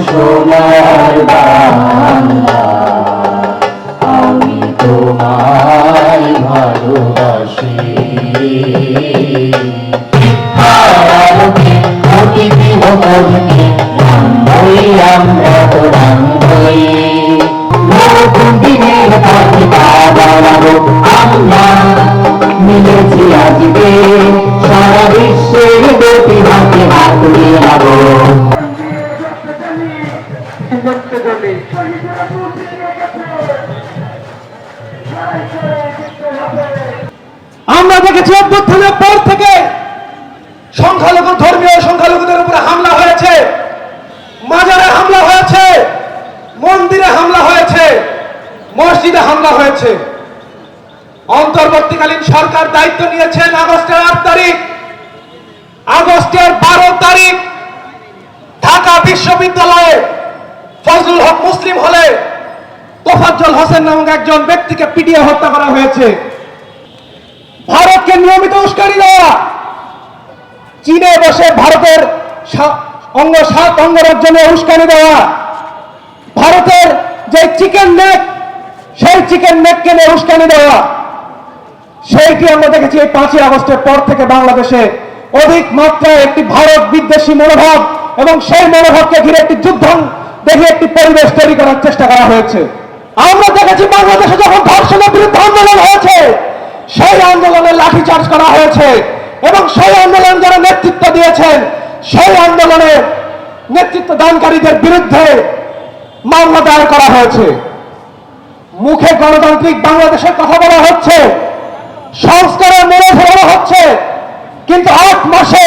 সোনার বাংলা, আমি তোমায় ভালোবাসি। অতিথি ভবনে রামবই আমরা তো রামবই, নতুন দিনের পথিকা বাড়াবো আমরা, মিলেছি আজকে সারা বিশ্বের গতি হাতে হাত মিলাবো। আমরা দেখেছি অভ্যুত্থানের পর থেকে সংখ্যালঘু ধর্মীয় সংখ্যালঘুদের উপরে হামলা হয়েছে, মাজারে হামলা হয়েছে, মন্দিরে হামলা হয়েছে, মসজিদে হামলা হয়েছে। অন্তর্বর্তীকালীন সরকার দায়িত্ব নিয়েছেন আগস্টের 8 তারিখ, আগস্টের 12 তারিখ ঢাকা বিশ্ববিদ্যালয়ে ফজলুল হক মুসলিম হলে তোফাজ্জল হোসেন নামক একজন ব্যক্তিকে পিটিয়ে হত্যা করা হয়েছে। ভারতকে নিয়মিত উস্কানি দেওয়া, চীনে বসে ভারতের 7 অঙ্গরাজ্য নিয়ে উস্কানি দেওয়া, ভারতের যে চিকেন নেক সেই চিকেন নেককে নিয়ে উস্কানি দেওয়া, সেইটি আমরা দেখেছি এই 5ই আগস্টের পর থেকে বাংলাদেশে অধিক মাত্রায় একটি ভারত বিদ্বেষী মনোভাব এবং সেই মনোভাবকে ঘিরে একটি যুদ্ধ দেখে একটি পরিবেশ তৈরি করার চেষ্টা করা হয়েছে। আমরা দেখেছি বাংলাদেশে যখন ধর্ষণের বিরুদ্ধে আন্দোলন হয়েছে সেই আন্দোলনে লাঠিচার্জ করা হয়েছে এবং সেই আন্দোলন যারা নেতৃত্ব দিয়েছেন সেই আন্দোলনে নেতৃত্ব দানকারীদের বিরুদ্ধে মামলা দায়ের করা হয়েছে। মুখে গণতান্ত্রিক বাংলাদেশের কথা বলা হচ্ছে, সংস্কারের মোড়ে ফেরানো হচ্ছে, কিন্তু 8 মাসে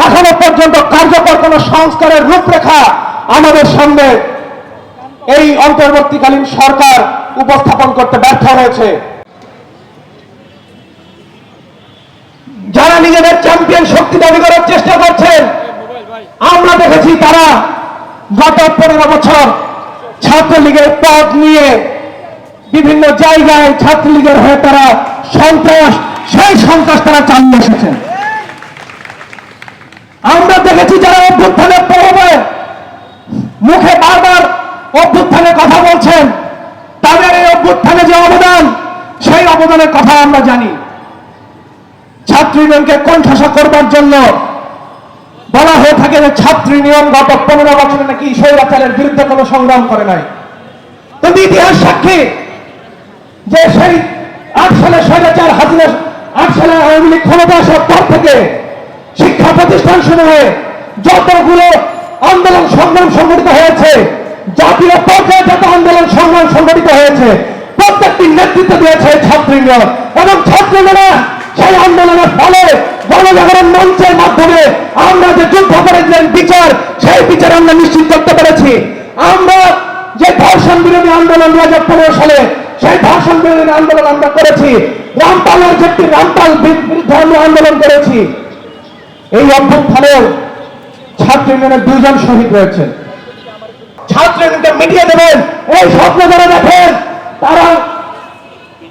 এখনো পর্যন্ত কার্যকর কোন সংস্কারের রূপরেখা আমাদের সামনে এই অন্তর্বর্তীকালীন সরকার উপস্থাপন করতে ব্যর্থ হয়েছে। যারা নিজেদের চ্যাম্পিয়ন শক্তি দাবি করার চেষ্টা করছেন, আমরা দেখেছি তারা গত 15 বছর ছাত্রলীগের পদ নিয়ে বিভিন্ন জায়গায় ছাত্রলীগের হয়ে তারা সন্ত্রাস, সেই সন্ত্রাস তারা চালিয়ে এসেছেন। আমরা দেখেছি যারা অভ্যুত্থানের পূর্বে মুখে বারবার অভ্যুত্থানের কথা বলছেন, তাদের এই অভ্যুত্থানে যে অবদান সেই অবদানের কথা আমরা জানি। ছাত্র ইউনিয়নকে কোণঠাসা করবার জন্য বলা হয়ে থাকে যে ছাত্র ইউনিয়ন গত 15 বছরে নাকি স্বৈরাচারের বিরুদ্ধে কোনো সংগ্রাম করে নাই। কিন্তু ইতিহাস সাক্ষী যে সেই 8 সালে স্বৈরাচার হাসিনা, 8 সালে আওয়ামী লীগ ক্ষমতা আসার পর থেকে শিক্ষা প্রতিষ্ঠান শুরু হয়ে যতগুলো আন্দোলন সংগ্রাম সংগঠিত হয়েছে, জাতীয় পর্যায়ে যত আন্দোলন সংগ্রাম সংগঠিত হয়েছে, প্রত্যেকটি নেতৃত্ব দিয়েছে ছাত্র ইউনিয়ন এবং ছাত্রীরা সেই আন্দোলনের ফলে গণজাগরণ মঞ্চের মাধ্যমে আমরা যে যুদ্ধ করেছিলেন বিচার, সেই বিচার আমরা নিশ্চিত করতে পেরেছি। আমরা যে ধর্ষণ বিরোধী আন্দোলন 2015 সালে সেই ধর্ষণ বিরোধী আন্দোলন আমরা করেছি, রামপালের যেটি রামপাল বিরুদ্ধে আমরা আন্দোলন করেছি। এই অভ্যুত্থানের ছাত্র ইউনিয়নের 2 জন শহীদ রয়েছেন। ছাত্র ইউনিয়নকে মিটিয়ে দেবেন এই স্বপ্ন যারা দেখেন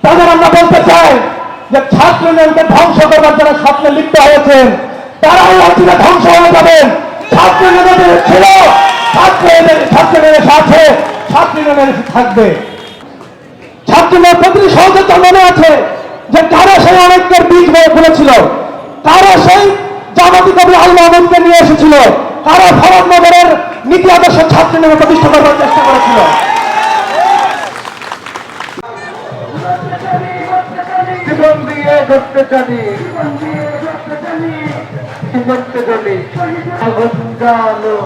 তাদের আমরা বলতে চাই যে ছাত্র ইউনিয়নকে ধ্বংস করবার যারা স্বপ্নে লিপ্ত হয়েছেন তারাও অচিরে ধ্বংস হয়ে যাবেন। ছাত্র ইউনিয়নের ছিল, ছাত্র ইউনিয়নের সাথে ছাত্র ইউনিয়নের থাকবে। ছাত্র ইউনিয়নের প্রতিটি সহযোগিতা মনে আছে যে কারা সেই অনেকের বীজ হয়ে ফেলেছিল, কারা সেই জামাতি কবি আল মাহমুদকে নিয়ে এসেছিল, কারা ফরমনগরের নীতি আদর্শ ছাত্র ইউনিয়ন প্রতিষ্ঠা করবার চেষ্টা করেছিল। জীবন দিয়ে করতে জানি, করতে জানি আগুন জ্বালো।